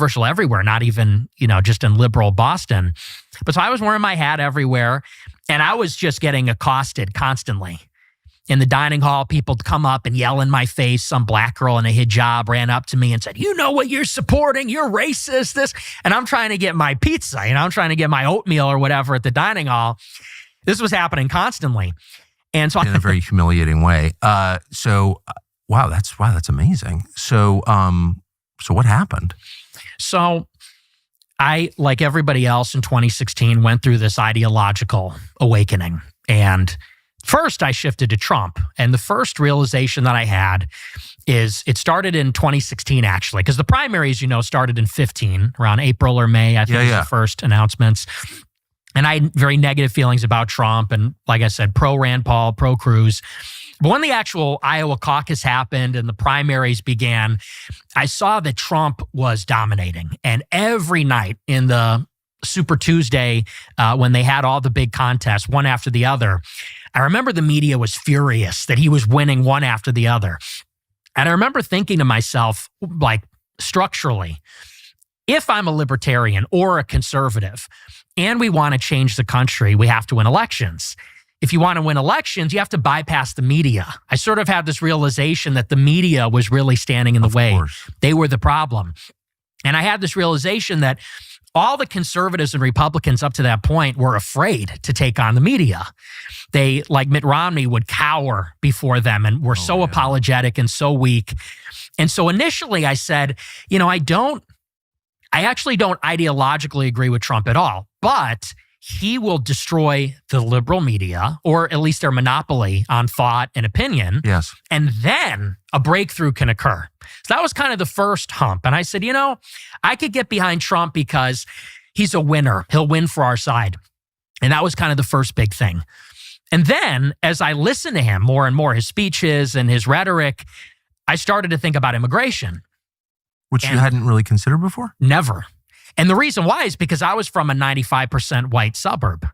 controversial everywhere, not even, just in liberal Boston. But so I was wearing my hat everywhere, and I was just getting accosted constantly. In the dining hall, people would come up and yell in my face. Some black girl in a hijab ran up to me and said, "You know what you're supporting? You're racist, this." And I'm trying to get my pizza, I'm trying to get my oatmeal or whatever at the dining hall. This was happening constantly. And so in a very humiliating way. Wow, that's amazing. So what happened? So I, like everybody else in 2016, went through this ideological awakening. And first, I shifted to Trump. And the first realization that I had is it started in 2016, actually, because the primaries, started in 15, around April or May, I think was the first announcements. And I had very negative feelings about Trump. And like I said, pro Rand Paul, pro Cruz. But when the actual Iowa caucus happened and the primaries began, I saw that Trump was dominating. And every night in the Super Tuesday, when they had all the big contests, one after the other, I remember the media was furious that he was winning one after the other. And I remember thinking to myself, like, structurally, if I'm a libertarian or a conservative and we want to change the country, we have to win elections. If you want to win elections, you have to bypass the media. I sort of had this realization that the media was really standing in the way. They were the problem. And I had this realization that all the conservatives and Republicans up to that point were afraid to take on the media. They, like Mitt Romney, would cower before them and were so apologetic and so weak. And so initially I said, I actually don't ideologically agree with Trump at all, but he will destroy the liberal media, or at least their monopoly on thought and opinion. Yes. And then a breakthrough can occur. So that was kind of the first hump. And I said, I could get behind Trump because he's a winner. He'll win for our side. And that was kind of the first big thing. And then as I listened to him more and more, his speeches and his rhetoric, I started to think about immigration. Which you hadn't really considered before? Never. And the reason why is because I was from a 95% white suburb.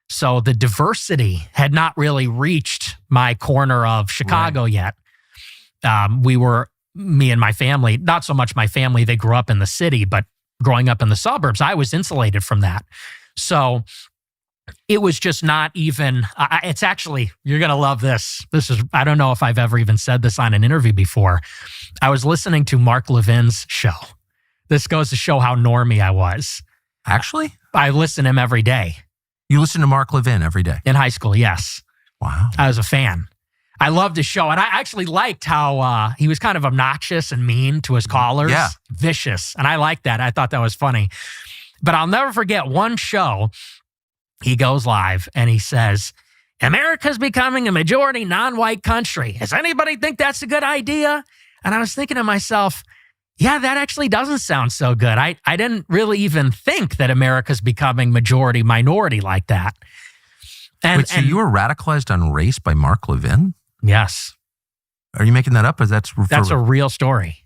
So the diversity had not really reached my corner of Chicago yet. Me and my family, not so much my family, they grew up in the city, but growing up in the suburbs, I was insulated from that. So it was just not even, it's actually, you're going to love this. I don't know if I've ever even said this on an interview before. I was listening to Mark Levin's show. This goes to show how normie I was. Actually? I listen to him every day. You listen to Mark Levin every day? In high school, yes. Wow. I was a fan. I loved his show. And I actually liked how he was kind of obnoxious and mean to his callers. Yeah. Vicious. And I liked that. I thought that was funny. But I'll never forget one show. He goes live and he says, "America's becoming a majority non-white country. Does anybody think that's a good idea?" And I was thinking to myself, yeah, that actually doesn't sound so good. I didn't really even think that America's becoming majority minority like that. So you were radicalized on race by Mark Levin? Yes. Are you making that up? That's a real story.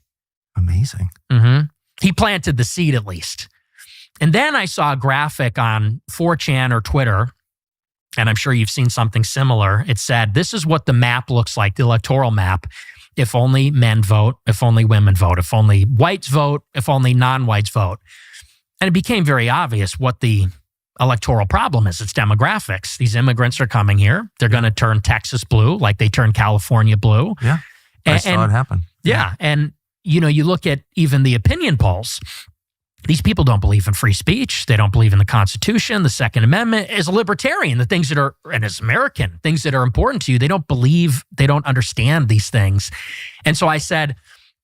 Amazing. Mm-hmm. He planted the seed at least. And then I saw a graphic on 4chan or Twitter, and I'm sure you've seen something similar. It said, this is what the map looks like, the electoral map. If only men vote, if only women vote, if only whites vote, if only non-whites vote. And it became very obvious what the electoral problem is. It's demographics. These immigrants are coming here. They're going to turn Texas blue like they turned California blue. Yeah, I saw it happen. Yeah, and you look at even the opinion polls. These people don't believe in free speech. They don't believe in the Constitution, the Second Amendment. As a libertarian, the things that are, and as American, things that are important to you, they don't believe, they don't understand these things. And so I said,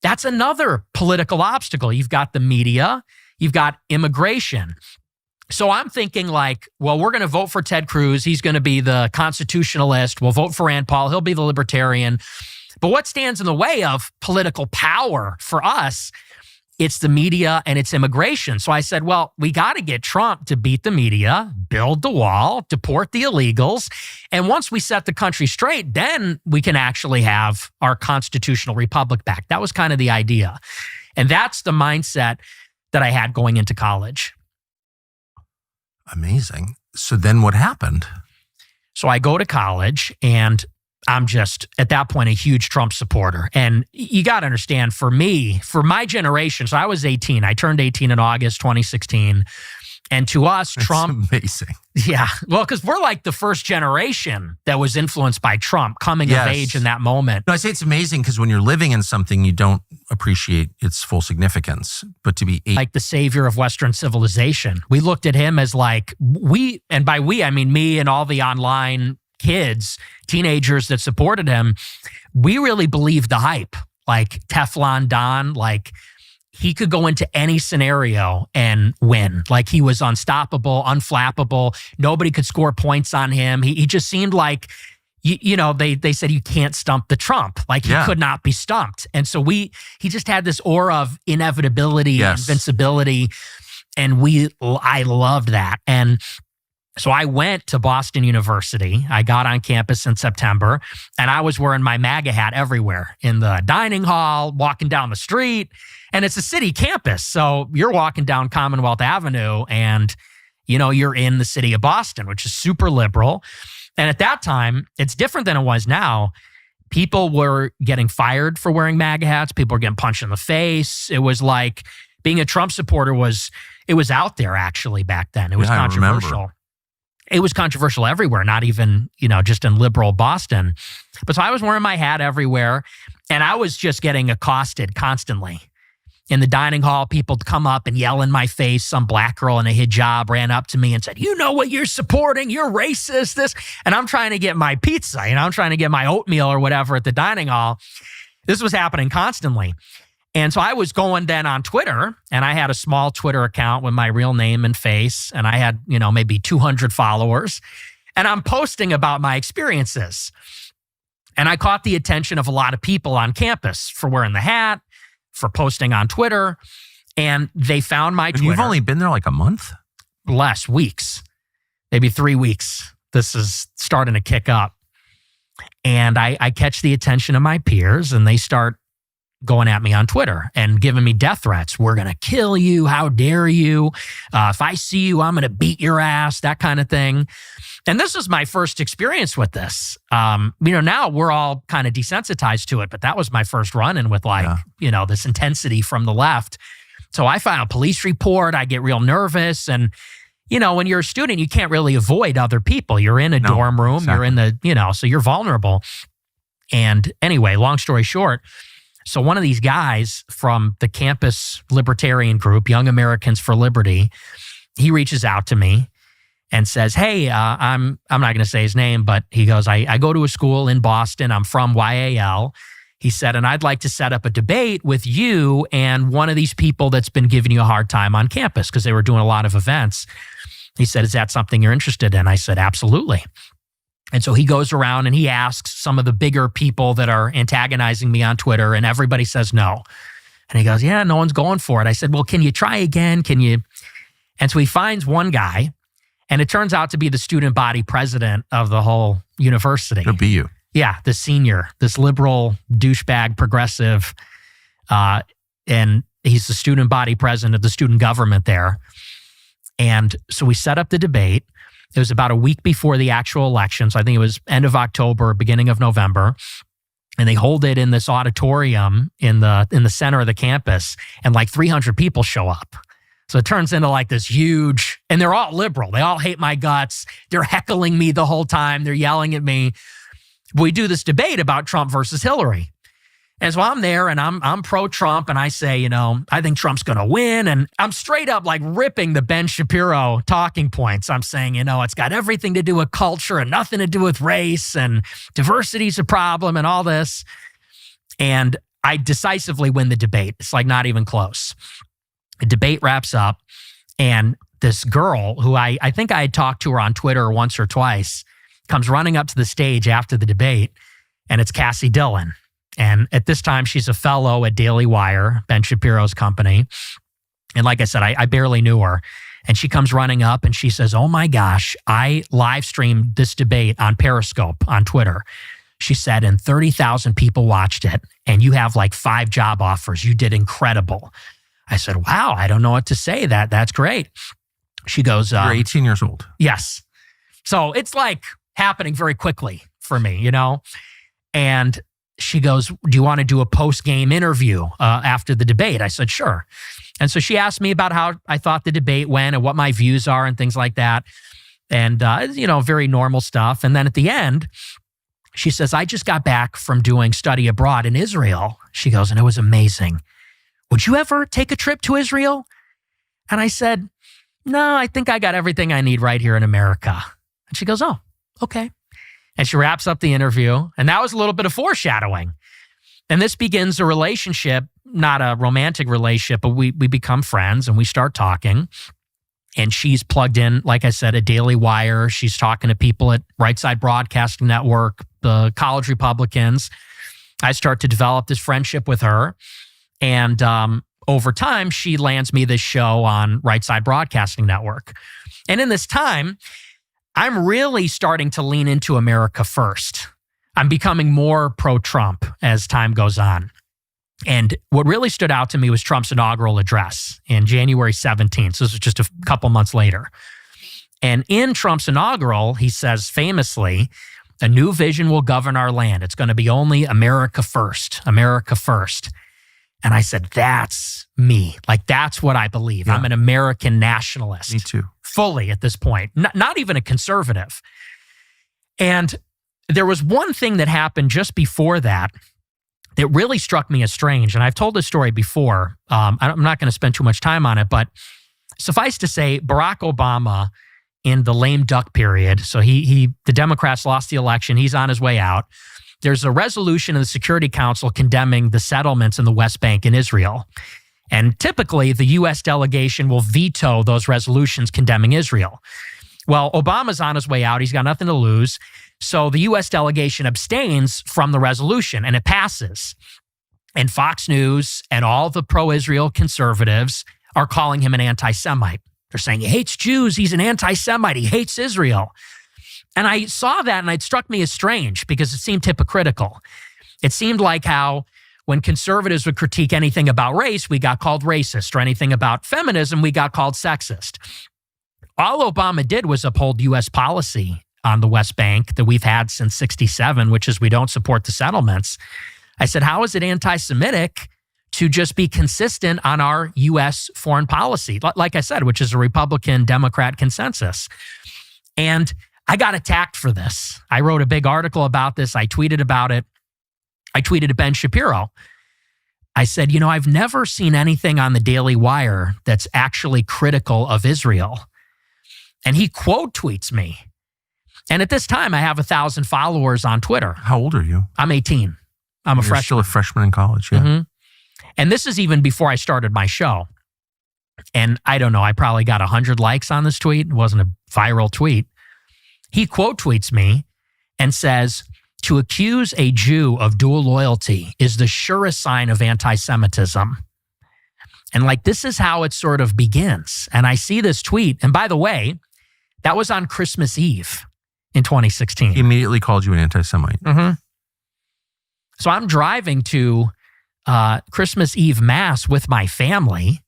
that's another political obstacle. You've got the media, you've got immigration. So I'm thinking like, well, we're going to vote for Ted Cruz. He's going to be the constitutionalist. We'll vote for Rand Paul. He'll be the libertarian. But what stands in the way of political power for us? It's the media and it's immigration. So I said, well, we got to get Trump to beat the media, build the wall, deport the illegals. And once we set the country straight, then we can actually have our constitutional republic back. That was kind of the idea. And that's the mindset that I had going into college. Amazing. So then what happened? So I go to college and I'm just, at that point, a huge Trump supporter. And you got to understand, for me, for my generation, so I was 18. I turned 18 in August 2016. And to us, That's Trump... amazing. Yeah. Well, because we're like the first generation that was influenced by Trump coming of age in that moment. No, I say it's amazing because when you're living in something, you don't appreciate its full significance. But to be like the savior of Western civilization, we looked at him as like, and by we, I mean me and all the online kids, teenagers that supported him, we really believed the hype. Like Teflon Don, like he could go into any scenario and win. Like he was unstoppable, unflappable. Nobody could score points on him. He just seemed like, they said you can't stump the Trump. Like he could not be stumped. And so he just had this aura of inevitability, invincibility. And I loved that. And so I went to Boston University. I got on campus in September, and I was wearing my MAGA hat everywhere, in the dining hall, walking down the street. And it's a city campus. So you're walking down Commonwealth Avenue and, you're in the city of Boston, which is super liberal. And at that time, it's different than it was now. People were getting fired for wearing MAGA hats. People were getting punched in the face. It was like being a Trump supporter was out there actually back then. It was controversial. It was controversial everywhere, not even, just in liberal Boston. But so I was wearing my hat everywhere, and I was just getting accosted constantly. In the dining hall, people would come up and yell in my face. Some black girl in a hijab ran up to me and said, "You know what you're supporting? You're racist, this." And I'm trying to get my pizza, I'm trying to get my oatmeal or whatever at the dining hall. This was happening constantly. And so I was going then on Twitter, and I had a small Twitter account with my real name and face, and I had, maybe 200 followers, and I'm posting about my experiences. And I caught the attention of a lot of people on campus for wearing the hat, for posting on Twitter, and they found my Twitter. You've only been there like a month? Less, weeks, maybe 3 weeks. This is starting to kick up. And I catch the attention of my peers, and they start going at me on Twitter and giving me death threats. "We're going to kill you. How dare you? If I see you, I'm going to beat your ass," that kind of thing. And this was my first experience with this. Now we're all kind of desensitized to it, but that was my first run-in with this intensity from the left. So I filed a police report. I get real nervous. And, when you're a student, you can't really avoid other people. You're in a dorm room. Exactly. You're in the, so you're vulnerable. And anyway, long story short, so one of these guys from the campus libertarian group, Young Americans for Liberty, he reaches out to me and says, "Hey, I'm not going to say his name, but he goes, I go to a school in Boston. I'm from YAL." He said, "And I'd like to set up a debate with you and one of these people that's been giving you a hard time on campus," because they were doing a lot of events. He said, "Is that something you're interested in?" I said, "Absolutely." And so he goes around and he asks some of the bigger people that are antagonizing me on Twitter, and everybody says no. And he goes, "Yeah, no one's going for it." I said, "Well, can you try again? Can you?" And so he finds one guy, and it turns out to be the student body president of the whole university. Could be you. Yeah, the senior, this liberal douchebag progressive. And he's the student body president of the student government there. And so we set up the debate. It was about a week before the actual election. So I think it was end of October, beginning of November. And they hold it in this auditorium in the center of the campus, and like 300 people show up. So it turns into like this huge, and they're all liberal. They all hate my guts. They're heckling me the whole time. They're yelling at me. We do this debate about Trump versus Hillary. And so I'm there, and I'm pro-Trump, and I say, I think Trump's going to win. And I'm straight up like ripping the Ben Shapiro talking points. I'm saying, it's got everything to do with culture and nothing to do with race, and diversity's a problem and all this. And I decisively win the debate. It's like not even close. The debate wraps up, and this girl who I think I had talked to her on Twitter once or twice comes running up to the stage after the debate, and it's Cassie Dillon. And at this time, she's a fellow at Daily Wire, Ben Shapiro's company. And like I said, I barely knew her. And she comes running up and she says, "Oh my gosh, I live streamed this debate on Periscope on Twitter." She said, "And 30,000 people watched it, and you have like 5 job offers. You did incredible." I said, "Wow, I don't know what to say. That's great." She goes, "You're 18 years old." Yes. So it's like happening very quickly for me, And she goes, do you want to do a post-game interview after the debate? I said, sure. And so she asked me about how I thought the debate went and what my views are and things like that. And, very normal stuff. And then at the end, she says, I just got back from doing study abroad in Israel. She goes, and it was amazing. Would you ever take a trip to Israel? And I said, no, I think I got everything I need right here in America. And she goes, oh, okay. And she wraps up the interview. And that was a little bit of foreshadowing. And this begins a relationship, not a romantic relationship, but we become friends and we start talking. And she's plugged in, like I said, a Daily Wire. She's talking to people at Right Side Broadcasting Network, the college Republicans. I start to develop this friendship with her. And over time, she lands me this show on Right Side Broadcasting Network. And in this time, I'm really starting to lean into America first. I'm becoming more pro-Trump as time goes on. And what really stood out to me was Trump's inaugural address in January 17th. So this was just a couple months later. And in Trump's inaugural, he says famously, a new vision will govern our land. It's going to be only America first, America first. And I said, that's me. Like, that's what I believe. Yeah. I'm an American nationalist. Me too. Fully at this point, not even a conservative. And there was one thing that happened just before that really struck me as strange. And I've told this story before. I'm not going to spend too much time on it, but suffice to say, Barack Obama in the lame duck period, so the Democrats lost the election, he's on his way out. There's a resolution in the Security Council condemning the settlements in the West Bank in Israel. And typically, the U.S. delegation will veto those resolutions condemning Israel. Well, Obama's on his way out. He's got nothing to lose. So the U.S. delegation abstains from the resolution, and it passes. And Fox News and all the pro-Israel conservatives are calling him an anti-Semite. They're saying he hates Jews. He's an anti-Semite. He hates Israel. And I saw that, and it struck me as strange because it seemed hypocritical. It seemed like how when conservatives would critique anything about race, we got called racist, or anything about feminism, we got called sexist. All Obama did was uphold U.S. policy on the West Bank that we've had since '67, which is we don't support the settlements. I said, how is it anti-Semitic to just be consistent on our U.S. foreign policy? Like I said, which is a Republican-Democrat consensus. And I got attacked for this. I wrote a big article about this. I tweeted about it. I tweeted to Ben Shapiro. I said, I've never seen anything on the Daily Wire that's actually critical of Israel. And he quote tweets me. And at this time, I have 1,000 followers on Twitter. How old are you? I'm 18. I'm a freshman. Still a freshman in college, yeah. Mm-hmm. And this is even before I started my show. And I don't know, I probably got 100 likes on this tweet. It wasn't a viral tweet. He quote tweets me and says, to accuse a Jew of dual loyalty is the surest sign of anti-Semitism. And this is how it sort of begins. And I see this tweet. And by the way, that was on Christmas Eve in 2016. He immediately called you an anti-Semite. Mm-hmm. So I'm driving to Christmas Eve Mass with my family.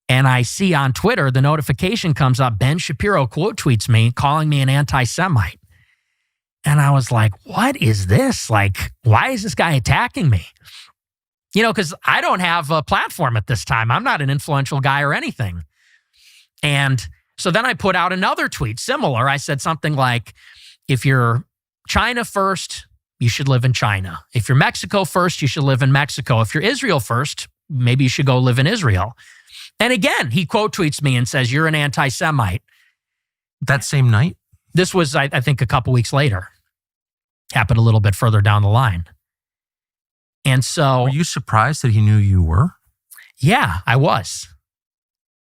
And I see on Twitter, the notification comes up, Ben Shapiro quote tweets me, calling me an anti-Semite. And I was like, what is this? Why is this guy attacking me? Because I don't have a platform at this time. I'm not an influential guy or anything. And so then I put out another tweet, similar. I said something like, if you're China first, you should live in China. If you're Mexico first, you should live in Mexico. If you're Israel first, maybe you should go live in Israel. And again, he quote tweets me and says, you're an anti-Semite. That same night? This was, I think, a couple weeks later. Happened a little bit further down the line. And so... Were you surprised that he knew you were? Yeah, I was.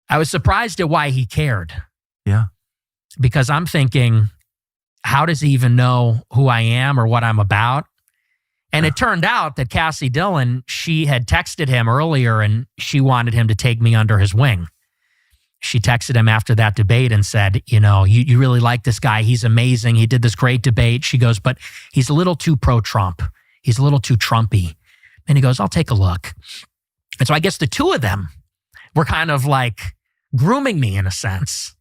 I was surprised at why he cared. Yeah. Because I'm thinking, how does he even know who I am or what I'm about? And It turned out that Cassie Dillon, she had texted him earlier and she wanted him to take me under his wing. She texted him after that debate and said, you really like this guy. He's amazing. He did this great debate. She goes, but he's a little too pro-Trump. He's a little too Trumpy. And he goes, I'll take a look. And so I guess the two of them were kind of grooming me in a sense.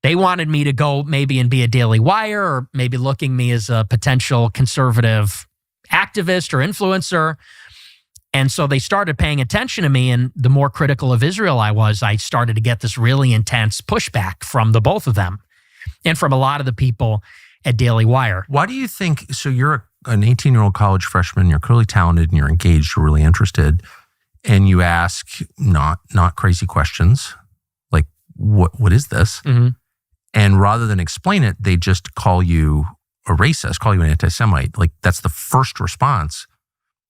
They wanted me to go maybe and be a Daily Wire, or maybe looking me as a potential conservative activist or influencer. And so they started paying attention to me, and the more critical of Israel I was, I started to get this really intense pushback from the both of them and from a lot of the people at Daily Wire. Why do you think, so you're an 18-year-old college freshman, you're clearly talented and you're engaged, you're really interested, and you ask not crazy questions like, what is this? Mm-hmm. And rather than explain it, they just call you a racist, call you an anti-Semite. Like, that's the first response.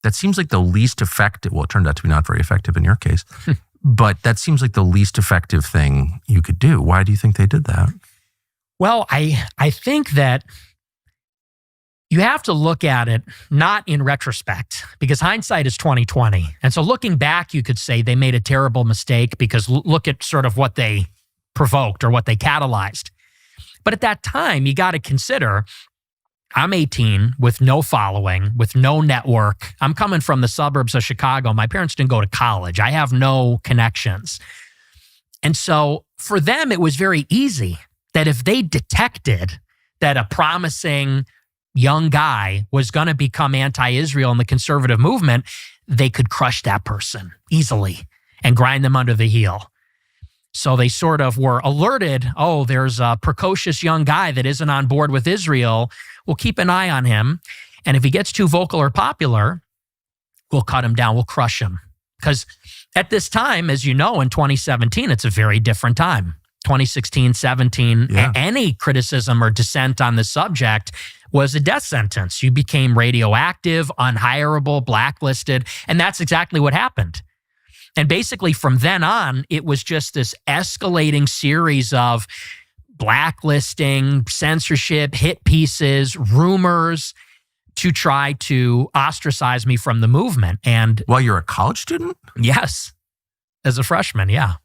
That seems like the least effective, well, it turned out to be not very effective in your case, but that seems like the least effective thing you could do. Why do you think they did that? Well, I think that you have to look at it not in retrospect, because hindsight is 20/20. And so looking back, you could say they made a terrible mistake because look at sort of what they provoked or what they catalyzed. But at that time, you got to consider, I'm 18 with no following, with no network. I'm coming from the suburbs of Chicago. My parents didn't go to college. I have no connections. And so for them, it was very easy that if they detected that a promising young guy was going to become anti-Israel in the conservative movement, they could crush that person easily and grind them under the heel. So they sort of were alerted, oh, there's a precocious young guy that isn't on board with Israel. We'll keep an eye on him. And if he gets too vocal or popular, we'll cut him down, we'll crush him. Because at this time, as you know, in 2017, it's a very different time. 2016, 17, any criticism or dissent on the subject was a death sentence. You became radioactive, unhireable, blacklisted, and that's exactly what happened. And basically from then on, it was just this escalating series of blacklisting, censorship, hit pieces, rumors to try to ostracize me from the movement. And while you're a college student? yes, as a freshman, yeah.